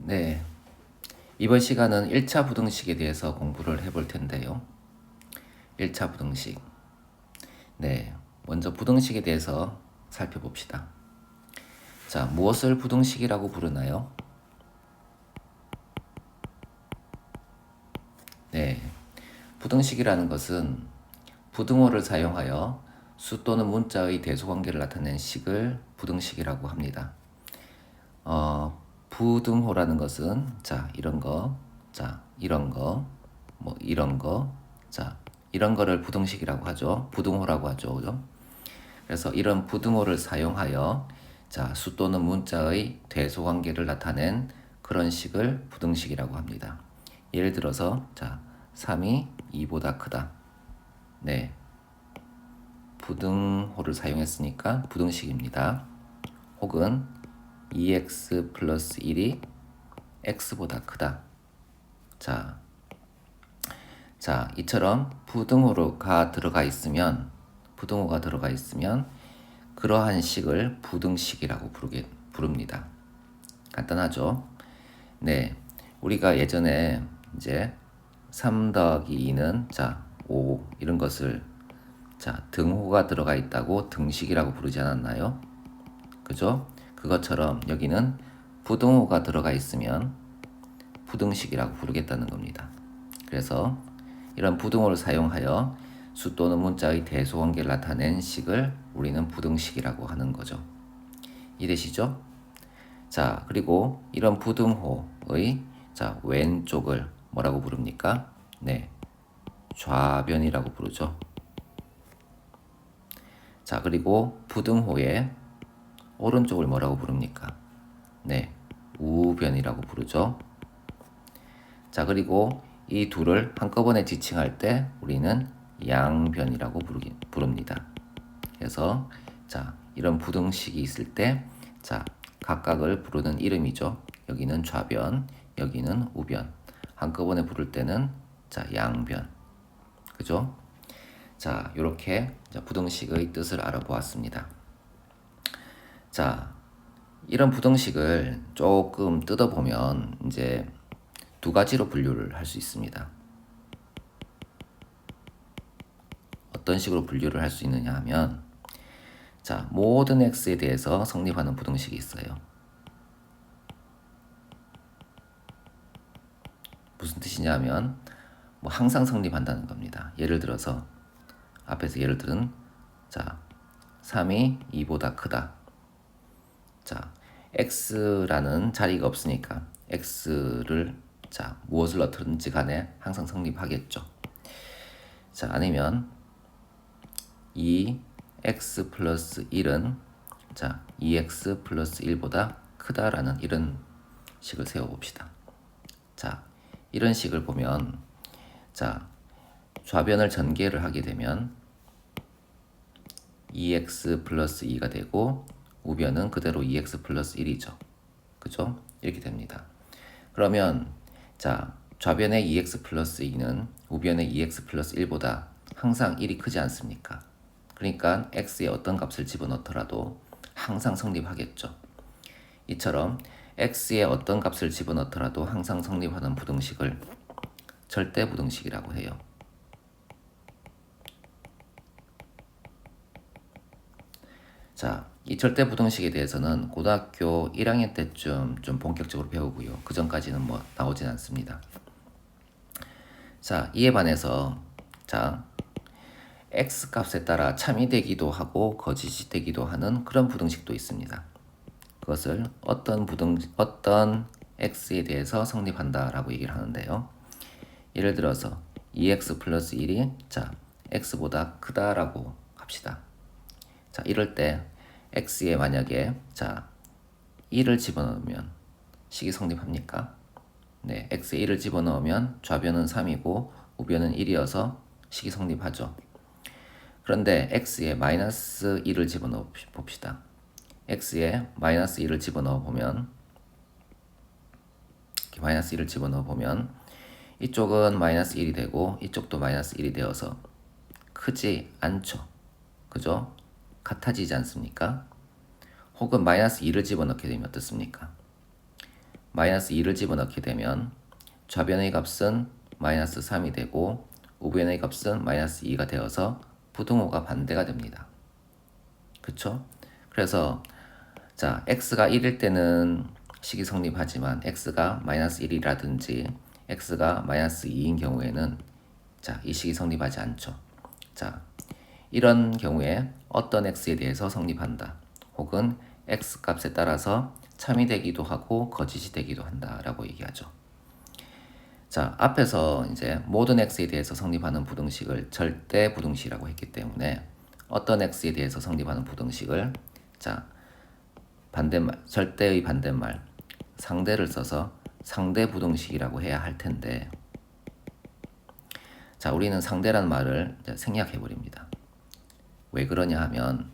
네, 이번 시간은 1차 부등식에 대해서 공부를 해볼 텐데요. 1차 부등식. 네, 먼저 부등식에 대해서 살펴봅시다. 자, 무엇을 부등식이라고 부르나요? 네, 부등식이라는 것은 부등호를 사용하여 수 또는 문자의 대소관계를 나타낸 식을 부등식이라고 합니다. 부등호라는 것은 자 이런 거, 자 이런 거, 뭐 이런 거, 자 이런 거를 부등식이라고 하죠. 부등호라고 하죠. 그죠? 그래서 이런 부등호를 사용하여 자 수 또는 문자의 대소관계를 나타낸 그런 식을 부등식이라고 합니다. 예를 들어서 자 3이 2보다 크다. 네, 부등호를 사용했으니까 부등식입니다. 혹은 2x 플러스 1이 x보다 크다. 자, 이처럼 부등호가 들어가 있으면 그러한 식을 부등식이라고 부릅니다. 간단하죠? 네, 우리가 예전에 이제 3 더하기 2는 5 이런 것을 등호가 들어가 있다고 등식이라고 부르지 않았나요? 그죠? 그것처럼 여기는 부등호가 들어가 있으면 부등식이라고 부르겠다는 겁니다. 그래서 이런 부등호를 사용하여 수 또는 문자의 대소관계를 나타낸 식을 우리는 부등식이라고 하는 거죠. 이해되시죠? 자, 그리고 이런 부등호의 왼쪽을 뭐라고 부릅니까? 네, 좌변이라고 부르죠. 자, 그리고 부등호의 오른쪽을 뭐라고 부릅니까? 네, 우변이라고 부르죠. 자, 그리고 이 둘을 한꺼번에 지칭할 때 우리는 양변이라고 부릅니다. 그래서 이런 부등식이 있을 때 각각을 부르는 이름이죠. 여기는 좌변, 여기는 우변. 한꺼번에 부를 때는 양변. 그죠? 자, 이렇게 부등식의 뜻을 알아보았습니다. 자, 이런 부등식을 조금 뜯어보면 이제 두 가지로 분류를 할 수 있습니다. 어떤 식으로 분류를 할 수 있느냐 하면 모든 x에 대해서 성립하는 부등식이 있어요. 무슨 뜻이냐 하면 항상 성립한다는 겁니다. 예를 들어서 앞에서 예를 들은 3이 2보다 크다. x라는 자리가 없으니까 x를 무엇을 넣든지 간에 항상 성립하겠죠. 아니면 2x 플러스 1은 2x 플러스 1보다 크다라는 이런 식을 세워봅시다. 이런 식을 보면 좌변을 전개를 하게 되면 2x 플러스 2가 되고 우변은 그대로 2x 플러스 1이죠. 그죠? 이렇게 됩니다. 그러면 좌변의 2x 플러스 2는 우변의 2x 플러스 1보다 항상 1이 크지 않습니까? 그러니까 x의 어떤 값을 집어넣더라도 항상 성립하겠죠. 이처럼 x의 어떤 값을 집어넣더라도 항상 성립하는 부등식을 절대 부등식이라고 해요. 이 절대 부등식에 대해서는 고등학교 1학년 때쯤 좀 본격적으로 배우고요. 그 전까지는 나오진 않습니다. 이에 반해서 x 값에 따라 참이 되기도 하고 거짓이 되기도 하는 그런 부등식도 있습니다. 그것을 어떤 x에 대해서 성립한다라고 얘기를 하는데요. 예를 들어서 2x 플러스 1이 x보다 크다라고 합시다. 이럴 때 x에 만약에 1을 집어넣으면 식이 성립합니까? 네, x에 1을 집어넣으면 좌변은 3이고 우변은 1이어서 식이 성립하죠. 그런데 x에 마이너스 1을 집어넣어 봅시다. x에 마이너스 1을 집어넣어 보면 이쪽은 마이너스 1이 되고 이쪽도 마이너스 1이 되어서 크지 않죠. 그죠? 같아지지 않습니까? 혹은 마이너스 2를 집어넣게 되면 어떻습니까? 마이너스 2를 집어넣게 되면 좌변의 값은 마이너스 3이 되고 우변의 값은 마이너스 2가 되어서 부등호가 반대가 됩니다. 그쵸? 그래서 자, x가 1일 때는 식이 성립하지만 x가 마이너스 1이라든지 x가 마이너스 2인 경우에는 자, 이 식이 성립하지 않죠. 자, 이런 경우에 어떤 x에 대해서 성립한다. 혹은 x 값에 따라서 참이 되기도 하고 거짓이 되기도 한다라고 얘기하죠. 자, 앞에서 이제 모든 x에 대해서 성립하는 부등식을 절대 부등식이라고 했기 때문에 어떤 x에 대해서 성립하는 부등식을 자, 반대말, 절대의 반대말, 상대를 써서 상대 부등식이라고 해야 할 텐데 자, 우리는 상대라는 말을 생략해 버립니다. 왜 그러냐 하면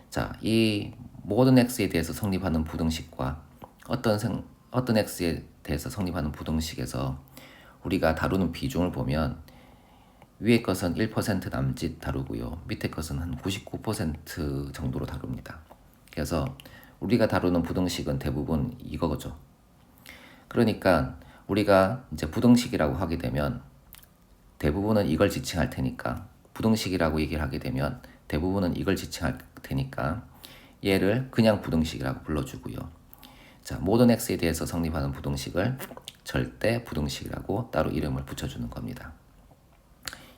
자, 이 모든 x에 대해서 성립하는 부등식과 어떤 x에 대해서 성립하는 부등식에서 우리가 다루는 비중을 보면 위에 것은 1% 남짓 다루고요. 밑에 것은 한 99% 정도로 다룹니다. 그래서 우리가 다루는 부등식은 대부분 이거죠. 그러니까 우리가 이제 부등식이라고 하게 되면 대부분은 이걸 지칭할 테니까 부등식이라고 얘기를 하게 되면 대부분은 이걸 지칭할 테니까 얘를 그냥 부등식이라고 불러주고요. 자, 모든 x에 대해서 성립하는 부등식을 절대 부등식이라고 따로 이름을 붙여주는 겁니다.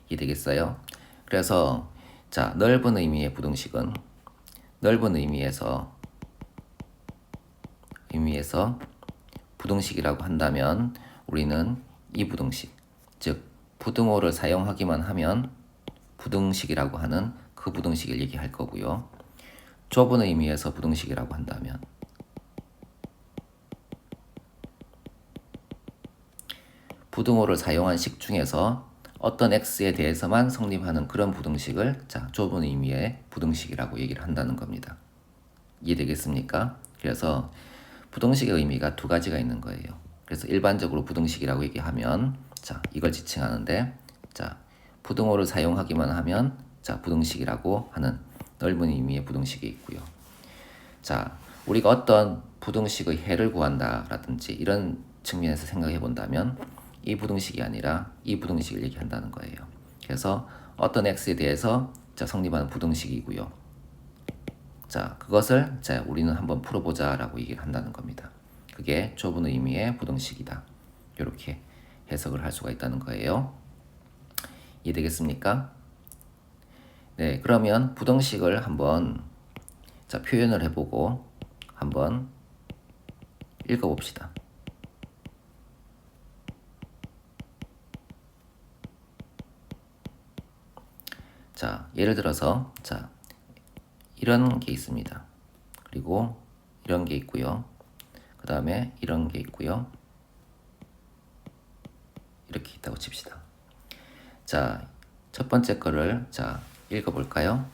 이해되겠어요? 그래서 자, 넓은 의미의 부등식은 넓은 의미에서 부등식이라고 한다면 우리는 이 부등식, 즉 부등호를 사용하기만 하면 부등식이라고 하는 그 부등식을 얘기할 거고요. 좁은 의미에서 부등식이라고 한다면 부등호를 사용한 식 중에서 어떤 x에 대해서만 성립하는 그런 부등식을 자, 좁은 의미의 부등식이라고 얘기를 한다는 겁니다. 이해되겠습니까? 그래서 부등식의 의미가 두 가지가 있는 거예요. 그래서 일반적으로 부등식이라고 얘기하면 자, 이걸 지칭하는데 자, 부등호를 사용하기만 하면 자, 부등식이라고 하는 넓은 의미의 부등식이 있고요. 자, 우리가 어떤 부등식의 해를 구한다라든지 이런 측면에서 생각해 본다면 이 부등식이 아니라 이 부등식을 얘기한다는 거예요. 그래서 어떤 x에 대해서 자, 성립하는 부등식이고요. 자, 그것을 자, 우리는 한번 풀어보자라고 얘기를 한다는 겁니다. 그게 좁은 의미의 부등식이다. 이렇게 해석을 할 수가 있다는 거예요. 이해되겠습니까? 네, 그러면 부등식을 한번 자, 표현을 해보고 한번 읽어봅시다. 자, 예를 들어서 자, 이런 게 있습니다. 그리고 이런 게 있고요. 그 다음에 이런 게 있고요. 이렇게 있다고 칩시다. 자, 첫 번째 거를 자, 읽어볼까요?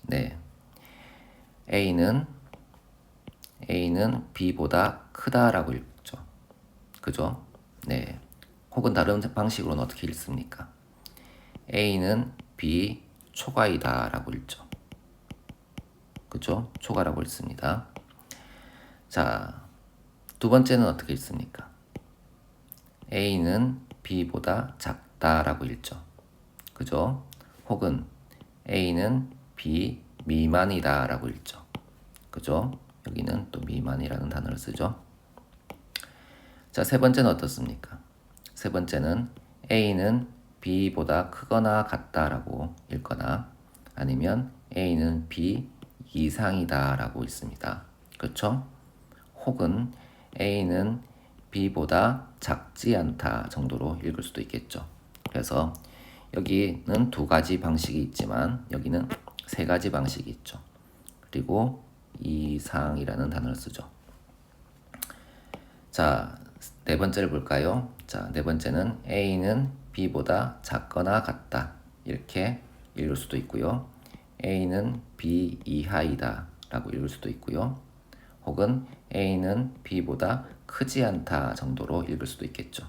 네, A는 B보다 크다라고 읽죠. 그죠? 네. 혹은 다른 방식으로는 어떻게 읽습니까? A는 B 초과이다라고 읽죠. 그죠? 초과라고 읽습니다. 자, 두 번째는 어떻게 읽습니까? A는 B보다 작다라고 읽죠. 그죠? 혹은 A는 B 미만이다라고 읽죠. 그죠? 여기는 또 미만이라는 단어를 쓰죠. 자, 세 번째는 어떻습니까? 세 번째는 A는 B보다 크거나 같다라고 읽거나 아니면 A는 B 이상이다 라고 읽습니다. 그렇죠? 혹은 A는 B보다 작지 않다 정도로 읽을 수도 있겠죠. 그래서 여기는 두 가지 방식이 있지만 여기는 세 가지 방식이 있죠. 그리고 이상이라는 단어를 쓰죠. 자, 네 번째를 볼까요? 자, 네 번째는 A는 B보다 작거나 같다 이렇게 읽을 수도 있고요. A는 B 이하이다 라고 읽을 수도 있고요. 혹은 A는 B보다 크지 않다 정도로 읽을 수도 있겠죠.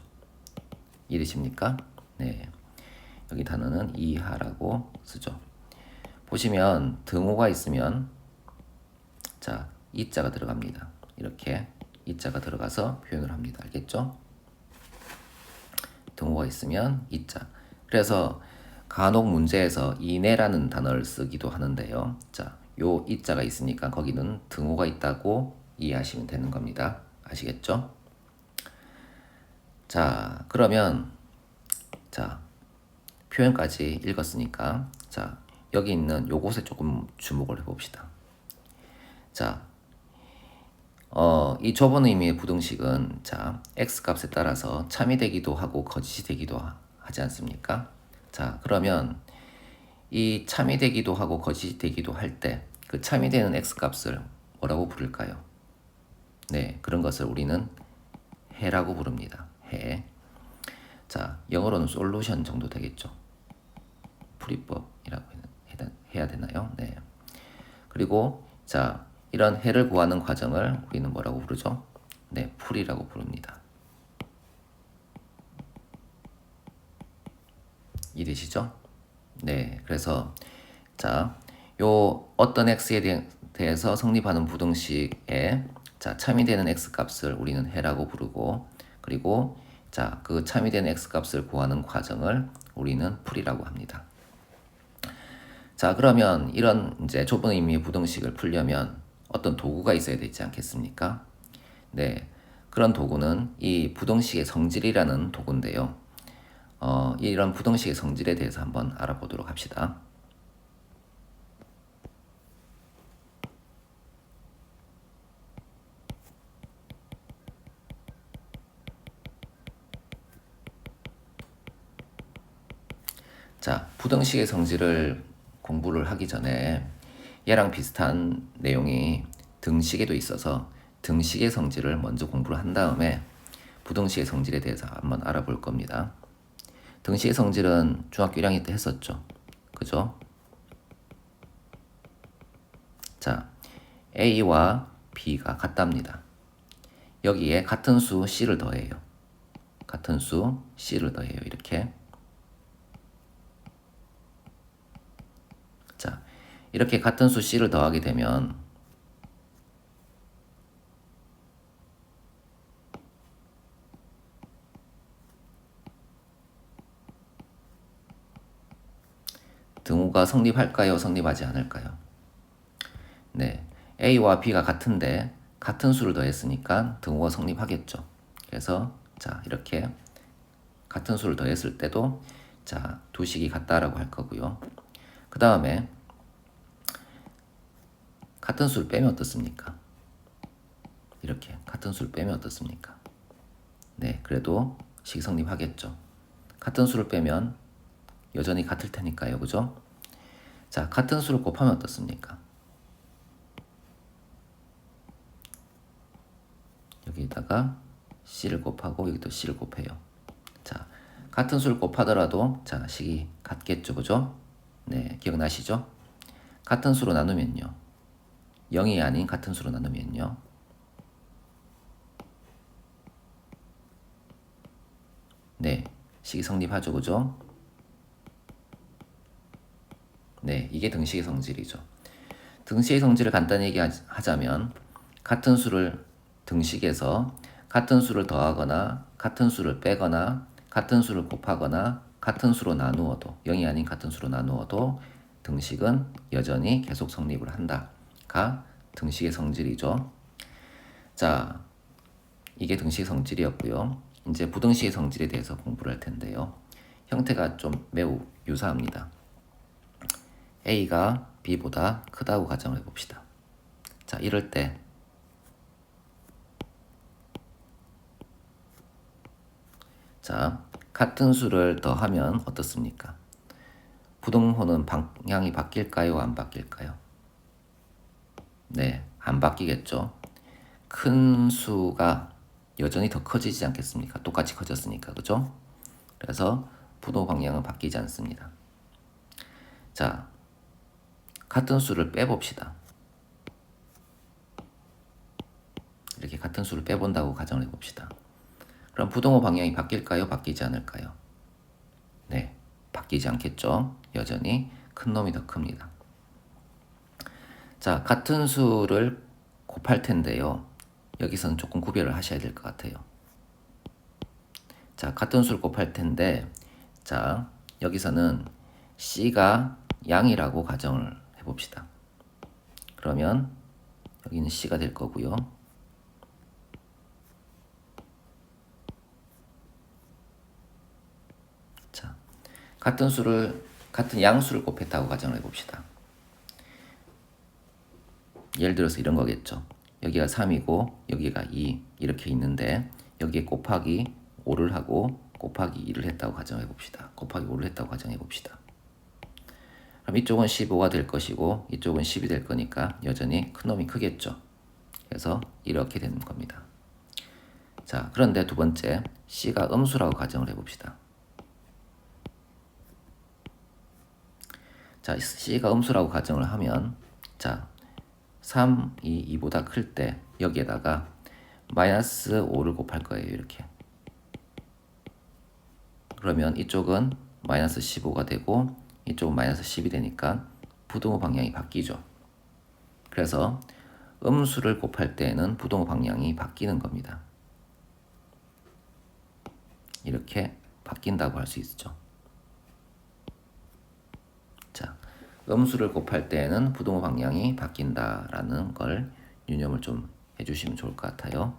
이해되십니까? 네, 여기 단어는 이하라고 쓰죠. 보시면 등호가 있으면 자, 이자가 들어갑니다. 이렇게 이자가 들어가서 표현을 합니다. 알겠죠? 등호가 있으면 이자. 그래서 간혹 문제에서 이내라는 단어를 쓰기도 하는데요. 자, 요 이자가 있으니까 거기는 등호가 있다고 이해하시면 되는 겁니다. 아시겠죠? 자, 그러면 자, 표현까지 읽었으니까 자, 여기 있는 요것에 조금 주목을 해봅시다. 자, 이 좁은 의미의 부등식은 자, x 값에 따라서 참이 되기도 하고 거짓이 되기도 하지 않습니까? 자, 그러면 이 참이 되기도 하고 거짓이 되기도 할 때 그 참이 되는 x 값을 뭐라고 부를까요? 네, 그런 것을 우리는 해라고 부릅니다. 해. 자, 영어로는 솔루션 정도 되겠죠. 풀이법이라고 해야 되나요? 네. 그리고 자, 이런 해를 구하는 과정을 우리는 뭐라고 부르죠? 네, 풀이라고 부릅니다. 이해되시죠? 네, 그래서 자, 요 어떤 x에 대해서 성립하는 부등식에 자, 참이 되는 x 값을 우리는 해라고 부르고, 그리고 자, 그 참이 되는 x 값을 구하는 과정을 우리는 풀이라고 합니다. 자, 그러면 이런 이제 좁은 의미의 부등식을 풀려면 어떤 도구가 있어야 되지 않겠습니까? 네, 그런 도구는 이 부등식의 성질이라는 도구인데요. 이런 부등식의 성질에 대해서 한번 알아보도록 합시다. 자, 부등식의 성질을 공부를 하기 전에 얘랑 비슷한 내용이 등식에도 있어서 등식의 성질을 먼저 공부를 한 다음에 부등식의 성질에 대해서 한번 알아볼 겁니다. 등식의 성질은 중학교 1학년 때 했었죠. 그죠? 자, A와 B가 같답니다. 여기에 같은 수 C를 더해요. 같은 수 C를 더해요. 이렇게. 자, 이렇게 같은 수 C를 더하게 되면 등호가 성립할까요? 성립하지 않을까요? 네, A와 B가 같은데 같은 수를 더했으니까 등호가 성립하겠죠. 그래서 자, 이렇게 같은 수를 더했을 때도 자, 두 식이 같다라고 할 거고요. 그 다음에 같은 수를 빼면 어떻습니까? 이렇게 같은 수를 빼면 어떻습니까? 네, 그래도 식 성립하겠죠. 같은 수를 빼면 여전히 같을 테니까요. 그죠? 자, 같은 수를 곱하면 어떻습니까? 여기다가 C를 곱하고 여기도 C를 곱해요. 자, 같은 수를 곱하더라도 자, 식이 같겠죠. 그죠? 네, 기억나시죠? 같은 수로 나누면요. 0이 아닌 같은 수로 나누면요. 네, 식이 성립하죠. 그죠? 네, 이게 등식의 성질이죠. 등식의 성질을 간단히 얘기하자면 같은 수를 등식에서 같은 수를 더하거나 같은 수를 빼거나 같은 수를 곱하거나 같은 수로 나누어도 0이 아닌 같은 수로 나누어도 등식은 여전히 계속 성립을 한다가 등식의 성질이죠. 자, 이게 등식의 성질이었고요. 이제 부등식의 성질에 대해서 공부를 할 텐데요. 형태가 좀 매우 유사합니다. A가 B보다 크다고 가정을 해봅시다. 자, 이럴 때 자, 같은 수를 더하면 어떻습니까? 부등호는 방향이 바뀔까요? 안 바뀔까요? 네, 안 바뀌겠죠. 큰 수가 여전히 더 커지지 않겠습니까? 똑같이 커졌으니까, 그죠? 그래서 부등호 방향은 바뀌지 않습니다. 자, 같은 수를 빼봅시다. 이렇게 같은 수를 빼본다고 가정을 해봅시다. 그럼 부등호 방향이 바뀔까요? 바뀌지 않을까요? 네, 바뀌지 않겠죠. 여전히 큰 놈이 더 큽니다. 자, 같은 수를 곱할 텐데요. 여기서는 조금 구별을 하셔야 될 것 같아요. 자, 같은 수를 곱할 텐데, 자, 여기서는 C가 양이라고 가정을 해봅시다. 그러면 여기는 C가 될 거고요. 자, 같은 양수를 곱했다고 가정을 해봅시다. 예를 들어서 이런 거겠죠. 여기가 3이고 여기가 2 이렇게 있는데 여기에 곱하기 5를 하고 곱하기 2를 했다고 가정해 봅시다. 곱하기 5를 했다고 가정해 봅시다. 그럼 이쪽은 15가 될 것이고 이쪽은 10이 될 거니까 여전히 큰 놈이 크겠죠. 그래서 이렇게 되는 겁니다. 자, 그런데 두 번째 C가 음수라고 가정을 해봅시다. 자, C가 음수라고 가정을 하면 자, 3이 2보다 클 때 여기에다가 마이너스 5를 곱할 거예요. 이렇게. 그러면 이쪽은 마이너스 15가 되고 이쪽은 마이너스 10이 되니까 부동호 방향이 바뀌죠. 그래서 음수를 곱할 때에는 부동호 방향이 바뀌는 겁니다. 이렇게 바뀐다고 할 수 있죠. 자, 음수를 곱할 때에는 부동호 방향이 바뀐다라는 걸 유념을 좀 해주시면 좋을 것 같아요.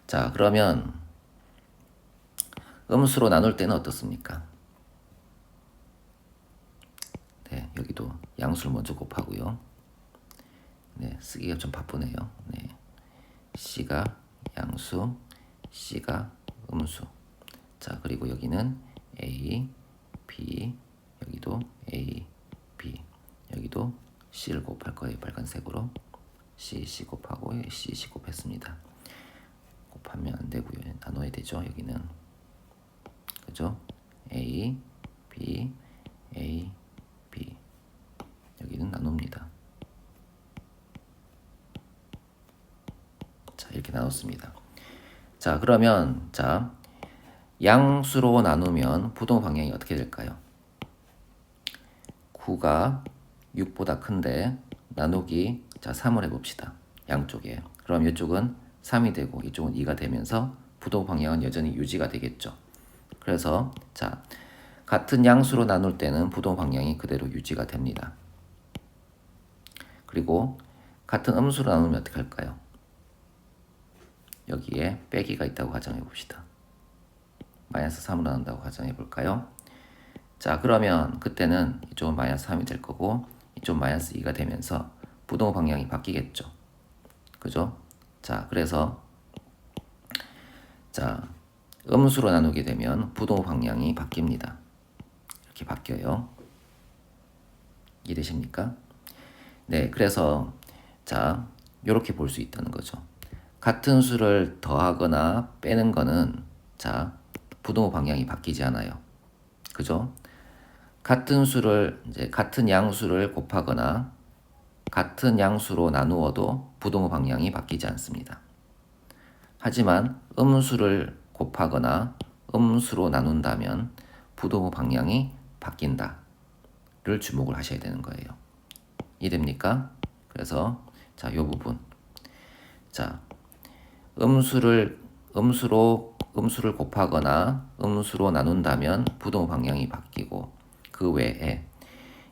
자, 그러면 음수로 나눌 때는 어떻습니까? 네, 여기도 양수를 먼저 곱하고요. 네, 쓰기가 좀 바쁘네요. 네, C가 양수, C가 음수. 자, 그리고 여기는 A, B, 여기도 A, B, 여기도 C를 곱할 거예요. 빨간색으로 C 곱하고 C 곱했습니다. 곱하면 안 되고요. 나눠야 되죠. 여기는 그죠? A, B, A, B. 여기는 나눕니다. 자, 이렇게 나눴습니다. 자, 그러면 자, 양수로 나누면 부동호 방향이 어떻게 될까요? 9가 6보다 큰데 나누기 자 3을 해봅시다. 양쪽에. 그럼 이쪽은 3이 되고 이쪽은 2가 되면서 부동호 방향은 여전히 유지가 되겠죠. 그래서 자, 같은 양수로 나눌 때는 부동호 방향이 그대로 유지가 됩니다. 그리고 같은 음수로 나누면 어떻게 할까요? 여기에 빼기가 있다고 가정해 봅시다. 마이너스 3으로 나눈다고 가정해 볼까요? 자, 그러면 그때는 이쪽은 마이너스 3이 될 거고 이쪽은 마이너스 2가 되면서 부동호 방향이 바뀌겠죠. 그죠? 자, 그래서 자, 음수로 나누게 되면 부동호 방향이 바뀝니다. 이렇게 바뀌어요. 이해되십니까? 네, 그래서 자, 이렇게 볼 수 있다는 거죠. 같은 수를 더하거나 빼는 거는 자, 부동호 방향이 바뀌지 않아요. 그죠? 같은 수를 이제 같은 양수를 곱하거나 같은 양수로 나누어도 부동호 방향이 바뀌지 않습니다. 하지만 음수를 곱하거나 음수로 나눈다면 부동호 방향이 바뀐다를 주목을 하셔야 되는 거예요. 이해됩니까? 그래서 자, 요 부분. 자, 음수를 곱하거나 음수로 나눈다면 부동호 방향이 바뀌고 그 외에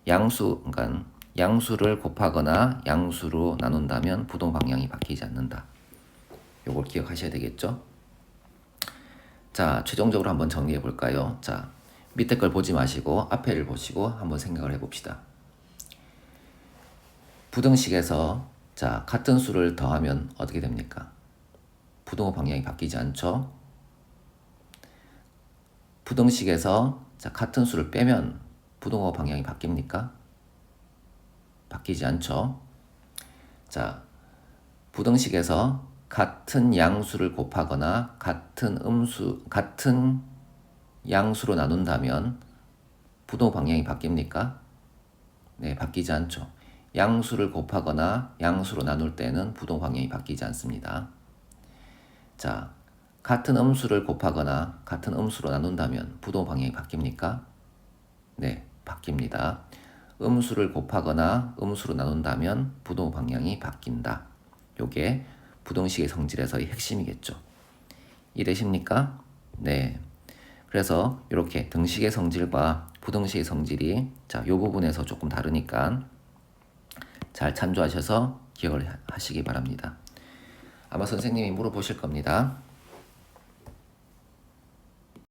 그러니까 양수를 곱하거나 양수로 나눈다면 부동호 방향이 바뀌지 않는다. 요걸 기억하셔야 되겠죠? 자, 최종적으로 한번 정리해 볼까요? 자, 밑에 걸 보지 마시고 앞에를 보시고 한번 생각을 해봅시다. 부등식에서 자, 같은 수를 더하면 어떻게 됩니까? 부동호 방향이 바뀌지 않죠? 부등식에서 자, 같은 수를 빼면 부동호 방향이 바뀝니까? 바뀌지 않죠? 자, 부등식에서 같은 양수를 곱하거나 같은 양수로 나눈다면 부동호 방향이 바뀝니까? 네, 바뀌지 않죠. 양수를 곱하거나 양수로 나눌 때는 부동호 방향이 바뀌지 않습니다. 자, 같은 음수를 곱하거나 같은 음수로 나눈다면 부동호 방향이 바뀝니까? 네, 바뀝니다. 음수를 곱하거나 음수로 나눈다면 부동 방향이 바뀐다. 요게 부등식의 성질에서의 핵심이겠죠. 이해되십니까? 네. 그래서 이렇게 등식의 성질과 부등식의 성질이 요 부분에서 조금 다르니까 잘 참조하셔서 기억을 하시기 바랍니다. 아마 선생님이 물어보실 겁니다.